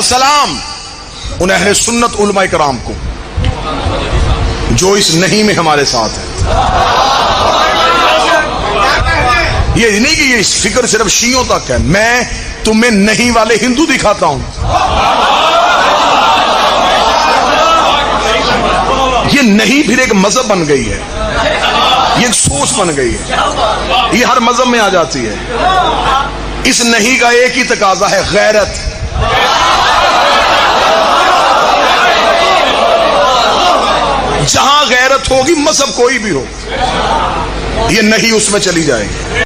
میرا سلام ان اہل سنت علماء کرام کو جو اس نہیں میں ہمارے ساتھ ہے. یہ نہیں کہ یہ فکر صرف شیعوں تک ہے، میں تمہیں نہیں والے ہندو دکھاتا ہوں. یہ نہیں پھر ایک مذہب بن گئی ہے، یہ ایک سوچ بن گئی ہے، یہ ہر مذہب میں آ جاتی ہے. اس نہیں کا ایک ہی تقاضا ہے، غیرت. جہاں غیرت ہوگی مذہب کوئی بھی ہو، یہ نہیں اس میں چلی جائے گی.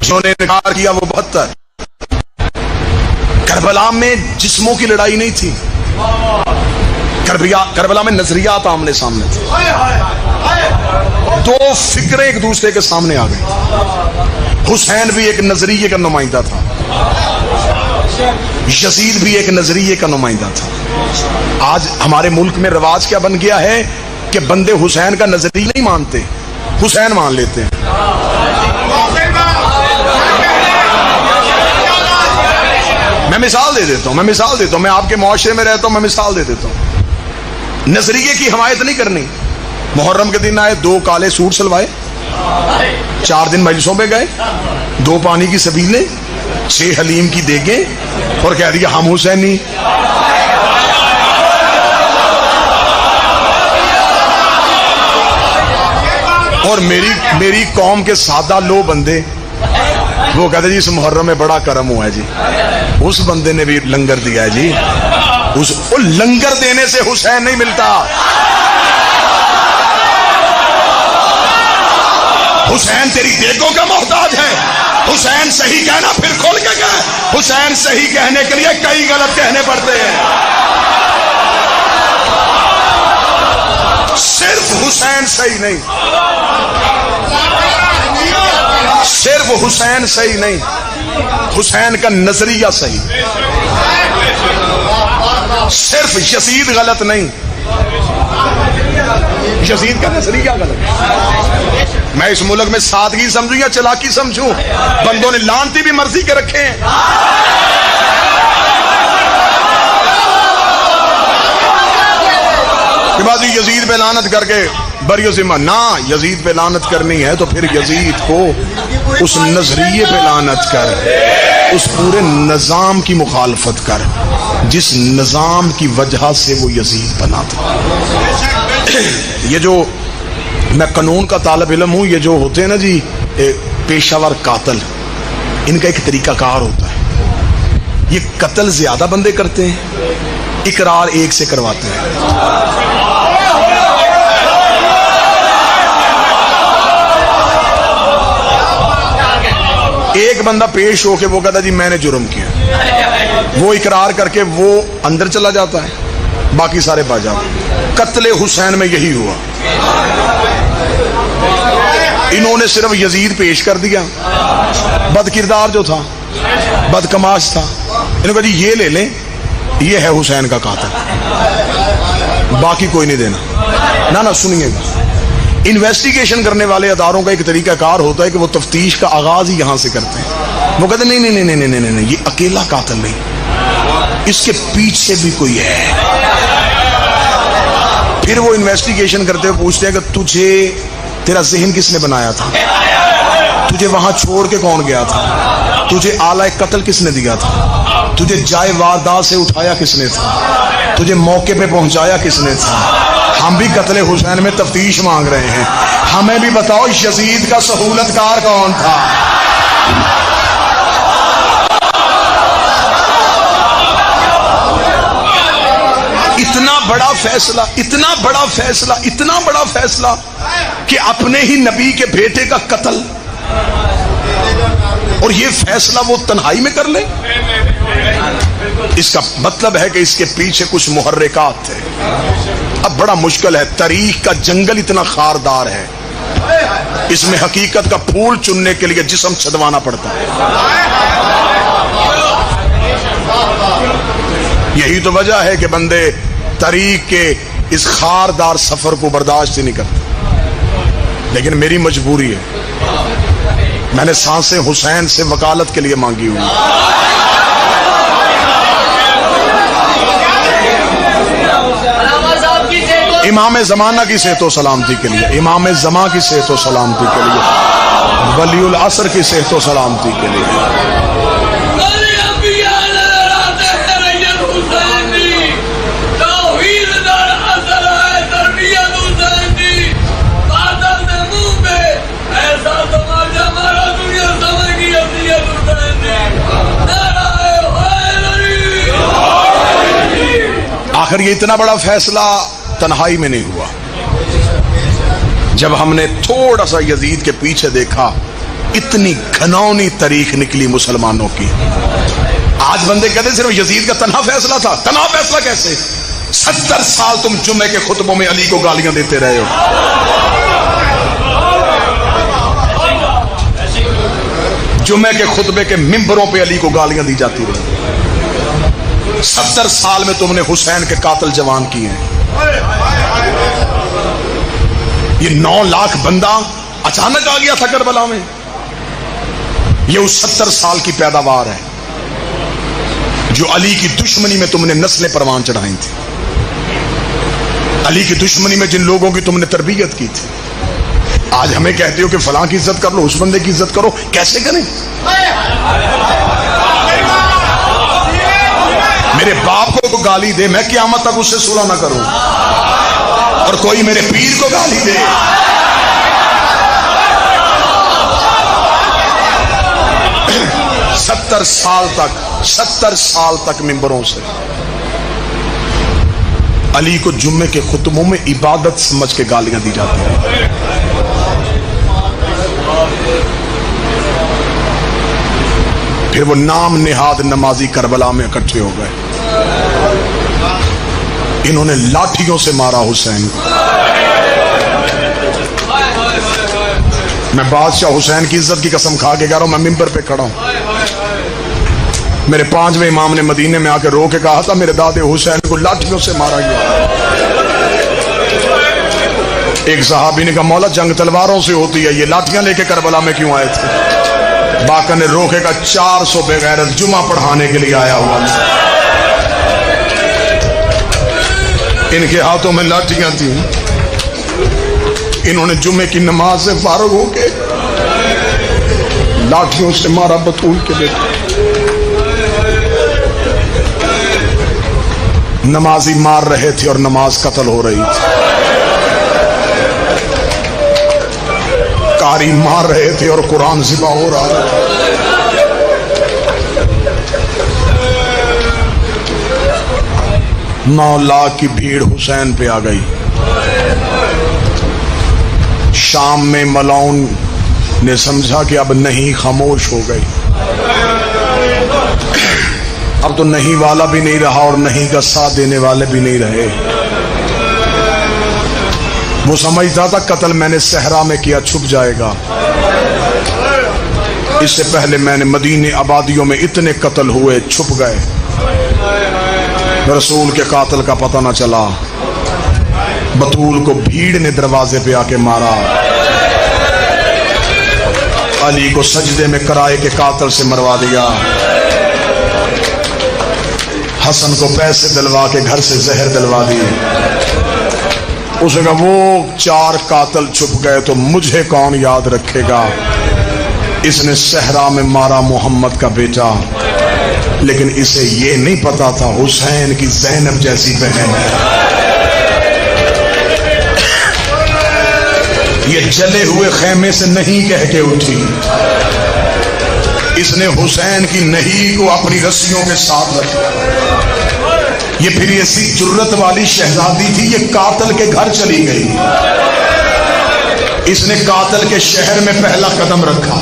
جنہوں نے انکار کیا وہ 72. کربلا میں جسموں کی لڑائی نہیں تھی، کربلا میں نظریات آمنے سامنے تھے. دو فکریں ایک دوسرے کے سامنے آ گئی. حسین بھی ایک نظریے کا نمائندہ تھا، یزید بھی ایک نظریے کا نمائندہ تھا. آج ہمارے ملک میں رواج کیا بن گیا ہے کہ بندے حسین کا نظریہ نہیں مانتے، حسین مان لیتے ہیں. میں مثال دے دیتا ہوں، میں آپ کے معاشرے میں رہتا ہوں، میں مثال دے دیتا ہوں. نظریے کی حمایت نہیں کرنی. محرم کے دن آئے، 2 کالے سوٹ سلوائے، 4 دن مجلسوں پہ گئے، 2 پانی کی سبیلیں، 6 حلیم کی دیگیں، اور کہہ دیا ہم حسینی. اور میری قوم کے سادہ لو بندے وہ کہتے جی اس محرم میں بڑا کرم ہوا ہے جی، اس بندے نے بھی لنگر دیا ہے جی. لنگر دینے سے حسین نہیں ملتا. حسین تیری دیگوں کا محتاج ہے. حسین صحیح کہنا پھر کھول کے کہہ. حسین صحیح کہنے کے لیے کئی غلط کہنے پڑتے ہیں. صرف حسین صحیح نہیں، صرف حسین صحیح نہیں، حسین کا نظریہ صحیح. صرف یزید غلط نہیں، یزید کا نظریہ غلط. میں اس ملک میں سادگی سمجھوں یا چلاکی سمجھوں؟ بندوں نے لانتی بھی مرضی کے رکھے ہیں. کہ بازی یزید پہ لعنت کر کے بری ذمہ نہ، یزید پہ لعنت کرنی ہے تو پھر یزید کو اس نظریے پہ لعنت کر، اس پورے نظام کی مخالفت کر جس نظام کی وجہ سے وہ یزید بنا تھا. یہ جو میں قانون کا طالب علم ہوں، یہ جو ہوتے ہیں نا جی پیشہ ور قاتل، ان کا ایک طریقہ کار ہوتا ہے. یہ قتل زیادہ بندے کرتے ہیں، اقرار ایک سے کرواتے ہیں. ایک بندہ پیش ہو کے وہ کہتا جی میں نے جرم کیا، وہ اقرار کر کے وہ اندر چلا جاتا ہے، باقی سارے باز جاتے ہیں. قتل حسین میں یہی ہوا. انہوں نے صرف یزید پیش کر دیا، بد کردار جو تھا، بد کماش تھا، انہوں نے کہا جی یہ لے لیں، یہ ہے حسین کا قاتل، باقی کوئی نہیں دینا. نہ سنیے گا، انویسٹیگیشن کرنے والے اداروں کا ایک طریقہ کار ہوتا ہے کہ وہ تفتیش کا آغاز ہی یہاں سے کرتے ہیں. وہ کہتے ہیں نہیں، یہ اکیلا قاتل نہیں، اس کے پیچھے بھی کوئی ہے. پھر وہ انویسٹیگیشن کرتے ہوئے پوچھتے ہیں کہ تیرا ذہن کس نے بنایا تھا، تجھے وہاں چھوڑ کے کون گیا تھا، تجھے آلہ قتل کس نے دیا تھا، تجھے جائے واردات سے اٹھایا کس نے تھا، تجھے موقع پہ پہنچایا کس نے تھا. ہم بھی قتل حسین میں تفتیش مانگ رہے ہیں. ہمیں بھی بتاؤ یزید کا سہولت کار کون تھا. اتنا بڑا فیصلہ کہ اپنے ہی نبی کے بیٹے کا قتل، اور یہ فیصلہ وہ تنہائی میں کر لے. اس کا مطلب ہے کہ اس کے پیچھے کچھ محرکات تھے. اب بڑا مشکل ہے، تاریخ کا جنگل اتنا خاردار ہے، اس میں حقیقت کا پھول چننے کے لیے جسم چھدوانا پڑتا ہے. یہی تو وجہ ہے کہ بندے تاریخ کے اس خاردار سفر کو برداشت ہی نہیں کرتے. لیکن میری مجبوری ہے، میں نے سانسیں حسین سے وکالت کے لیے مانگی ہوئی. امام زمانہ کی صحت و سلامتی کے لیے، امام زمان کی صحت و سلامتی کے لیے، ولی العصر کی صحت و سلامتی کے لیے۔ آخر یہ اتنا بڑا فیصلہ تنہائی میں نہیں ہوا۔ جب ہم نے تھوڑا سا یزید کے پیچھے دیکھا، اتنی گھناؤنی تاریخ نکلی مسلمانوں کی۔ آج بندے کہتے ہیں صرف یزید کا تنہا فیصلہ تھا۔ تنہا فیصلہ کیسے؟ 70 سال تم جمعے کے خطبوں میں علی کو گالیاں دیتے رہے ہو۔ جمعے کے خطبے کے ممبروں پہ علی کو گالیاں دی جاتی رہی۔ 70 سال میں تم نے حسین کے قاتل جوان کیے ہیں۔ یہ 9 لاکھ بندہ اچانک آ گیا تھا کربلا میں؟ یہ اس 70 سال کی پیداوار ہے جو علی کی دشمنی میں تم نے نسلیں پروان چڑھائی تھی، علی کی دشمنی میں جن لوگوں کی تم نے تربیت کی تھی۔ آج ہمیں کہتے ہو کہ فلاں کی عزت کر لو، اس بندے کی عزت کرو۔ کیسے کریں؟ میرے باپ کو گالی دے، میں قیامت تک اس سے صلح نہ کروں، اور کوئی میرے پیر کو گالی دے۔ ستر سال تک ممبروں سے علی کو جمعے کے خطبوں میں عبادت سمجھ کے گالیاں دی جاتی ہیں۔ پھر وہ نام نہاد نمازی کربلا میں اکٹھے ہو گئے، انہوں نے لاٹھیوں سے مارا حسین کو۔ میں بادشاہ حسین کی عزت کی قسم کھا کے کہہ رہا ہوں، میں ممبر پہ کھڑا ہوں۔ میرے 5ویں امام نے مدینے میں آ کے رو کے کہا تھا میرے دادے حسین کو لاٹھیوں سے مارا گیا۔ ایک صحابی نے کہا مولا جنگ تلواروں سے ہوتی ہے، یہ لاٹھیاں لے کے کربلا میں کیوں آئے تھے؟ باقر نے روکے کا 400 بے غیرت جمعہ پڑھانے کے لیے آیا ہوا تھا، ان کے ہاتھوں میں لاٹھیاں تھیں، انہوں نے جمعے کی نماز سے فارغ ہو کے لاٹھیوں سے مارا بطول کے بیٹے۔ نمازی مار رہے تھے اور نماز قتل ہو رہی تھی، قاری مار رہے تھے اور قرآن ذبح ہو رہا تھا۔ نو لاکھ کی بھیڑ حسین پہ آ گئی۔ شام میں ملاؤن نے سمجھا کہ اب نہیں، خاموش ہو گئی، اب تو نہیں والا بھی نہیں رہا اور نہیں کا ساتھ دینے والے بھی نہیں رہے۔ وہ سمجھتا تھا قتل میں نے صحرا میں کیا، چھپ جائے گا۔ اس سے پہلے میں نے مدینے آبادیوں میں اتنے قتل ہوئے، چھپ گئے، رسول کے قاتل کا پتہ نہ چلا۔ بطول کو بھیڑ نے دروازے پہ آ کے مارا، علی کو سجدے میں کرائے کے قاتل سے مروا دیا، حسن کو پیسے دلوا کے گھر سے زہر دلوا دی۔ اس نے کہا وہ 4 قاتل چھپ گئے تو مجھے کون یاد رکھے گا؟ اس نے صحرا میں مارا محمد کا بیٹا، لیکن اسے یہ نہیں پتا تھا حسین کی زینب جیسی بہن ہے۔ یہ جلے ہوئے خیمے سے نہیں کہہ کے اٹھی، اس نے حسین کی نہیں کو اپنی رسیوں کے ساتھ رکھا۔ یہ پھر ایسی جرت والی شہزادی تھی، یہ قاتل کے گھر چلی گئی، اس نے قاتل کے شہر میں پہلا قدم رکھا،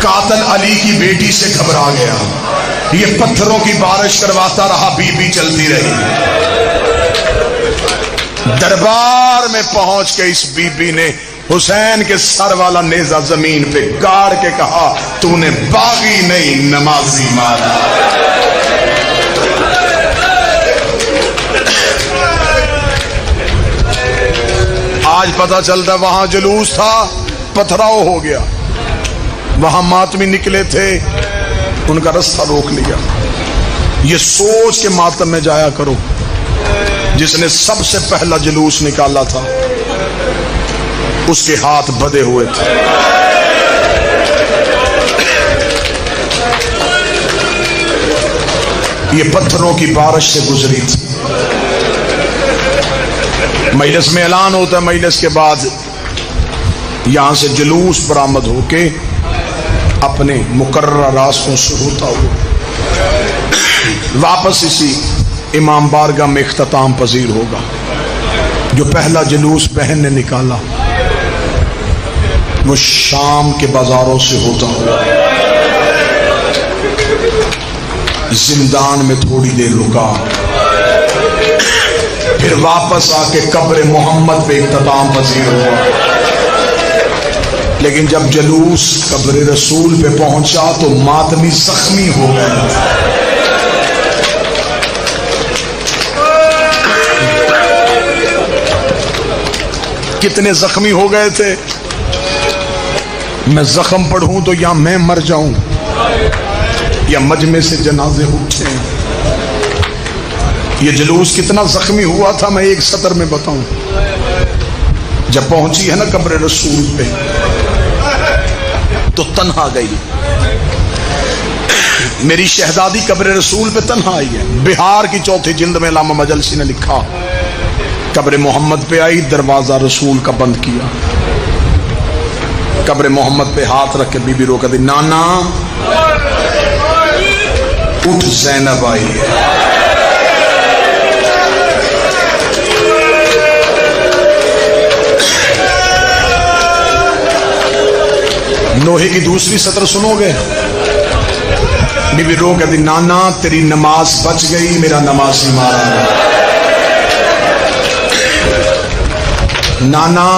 قاتل علی کی بیٹی سے گھبرا گیا، یہ پتھروں کی بارش کرواتا رہا، بی بی چلتی رہی۔ دربار میں پہنچ کے اس بی بی نے حسین کے سر والا نیزہ زمین پہ گاڑ کے کہا تو نے باغی نہیں نمازی مارا۔ آج پتہ چلتا وہاں جلوس تھا، پتھراؤ ہو گیا، وہاں ماتمی نکلے تھے، ان کا رستہ روک لیا۔ یہ سوچ کے ماتم میں جایا کرو جس نے سب سے پہلا جلوس نکالا تھا اس کے ہاتھ بدے ہوئے تھے. یہ پتھروں کی بارش سے گزری تھی. مجلس میں اعلان ہوتا ہے، مجلس کے بعد یہاں سے جلوس برآمد ہو کے اپنے مقررہ راستوں سے ہوتا ہوا واپس اسی امام بارگاہ میں اختتام پذیر ہوگا. جو پہلا جلوس بہن نے نکالا وہ شام کے بازاروں سے ہوتا ہوا زندان میں تھوڑی دیر رکا، پھر واپس آ کے قبر محمد پہ اختتام پذیر ہوا. لیکن جب جلوس قبر رسول پہ پہنچا تو ماتمی زخمی ہو گئے. کتنے زخمی ہو گئے تھے؟ میں زخم پڑھوں تو یا میں مر جاؤں یا مجمع سے جنازے اٹھے. یہ جلوس کتنا زخمی ہوا تھا میں ایک سطر میں بتاؤں. جب پہنچی ہے نا قبر رسول پہ تو تنہا گئی. میری شہزادی قبر رسول پہ تنہا آئی ہے. بہار کی چوتھی جلد میں علامہ مجلسی نے لکھا، قبر محمد پہ آئی، دروازہ رسول کا بند کیا، قبر محمد پہ ہاتھ رکھ کے بی بی رو کہتی نانا اٹھ زینب آئی ہے. نوحے کی دوسری سطر سنو گے؟ بی بی رو کہتی نانا تیری نماز بچ گئی، میرا نمازی مارا گیا. نانا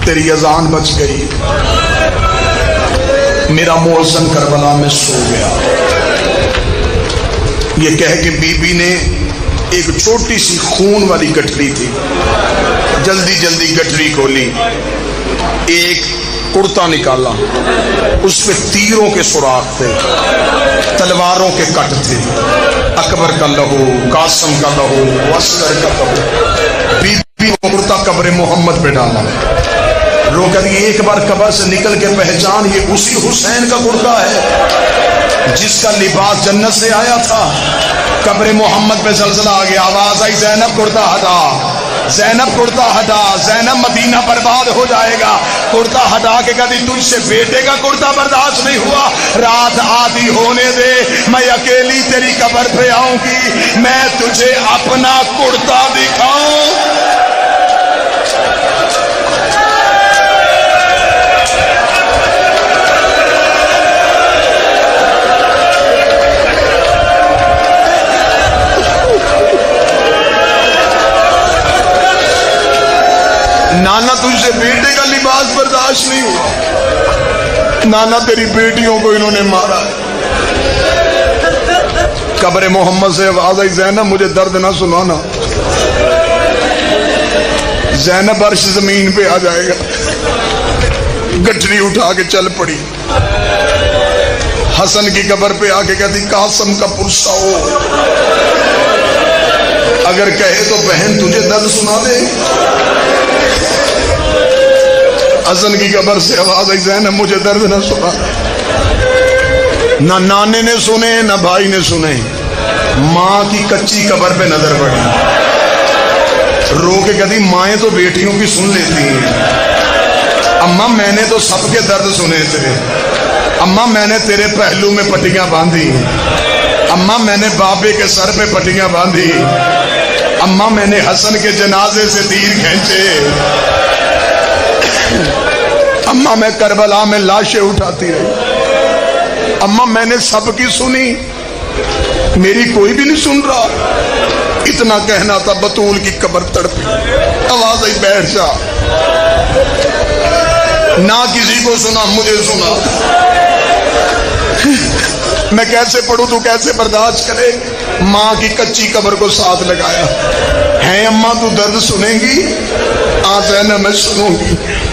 تیری اذان بچ گئی، میرا مؤذن کربلا میں سو گیا. یہ کہہ کے بی بی نے ایک چھوٹی سی خون والی گٹھری تھی، جلدی جلدی گٹھری کھولی، ایک کرتا نکالا، اس پہ تیروں کے سوراخ تھے، تلواروں کے کٹ تھے، اکبر کا لہو، قاسم کا لہو، اصغر کا لہو. بی بی وہ کرتا قبر محمد پہ ڈالا. رو کر ایک بار قبر سے نکل کے پہچان یہ اسی حسین کا کرتا ہے جس کا لباس جنت سے آیا تھا. قبر محمد پہ زلزلہ آ گیا، آواز آئی زینب کرتا ہٹا، زینب کرتا ہٹا، زینب مدینہ برباد ہو جائے گا. کرتا ہٹا کے کہتی تجھ سے بیٹے کا کرتا برداشت نہیں ہوا، رات آدھی ہونے دے، میں اکیلی تیری قبر پہ آؤں گی، میں تجھے اپنا کرتا دکھاؤں. نانا تجھ سے بیٹے کا لباس برداشت نہیں ہوا، نانا تیری بیٹیوں کو انہوں نے مارا. قبر محمد سے آواز آئی زینب مجھے درد نہ سنانا، زینب عرش زمین پہ آ جائے گا. گٹھری اٹھا کے چل پڑی، حسن کی قبر پہ آ کے کہتی قاسم کا پرسا ہو، اگر کہے تو بہن تجھے درد سنا دے. حسن کی قبر سے آواز آئی زینب مجھے درد نہ سنا. نہ نانے نے سنے نہ بھائی نے سنے، ماں کی کچی قبر پہ نظر پڑی. رو کے کہتی مائیں تو بیٹیوں کی سن لیتی ہیں، اماں میں نے تو سب کے درد سنے تھے، اماں میں نے تیرے پہلو میں پٹیاں باندھی، اماں میں نے بابے کے سر پہ پٹیاں باندھی، اماں میں نے حسن کے جنازے سے تیر کھینچے، اماں میں کربلا میں لاشیں اٹھاتی رہی، اماں میں نے سب کی سنی، میری کوئی بھی نہیں سن رہا. اتنا کہنا تھا بطول کی قبر تڑپی، آواز آئی بیٹھ جا. نہ کسی کو سنا مجھے سنا. میں کیسے پڑھوں تو کیسے برداشت کرے. ماں کی کچی قبر کو ساتھ لگایا. ہے اماں تو درد سنے گی؟ زینب میں سنوں گی.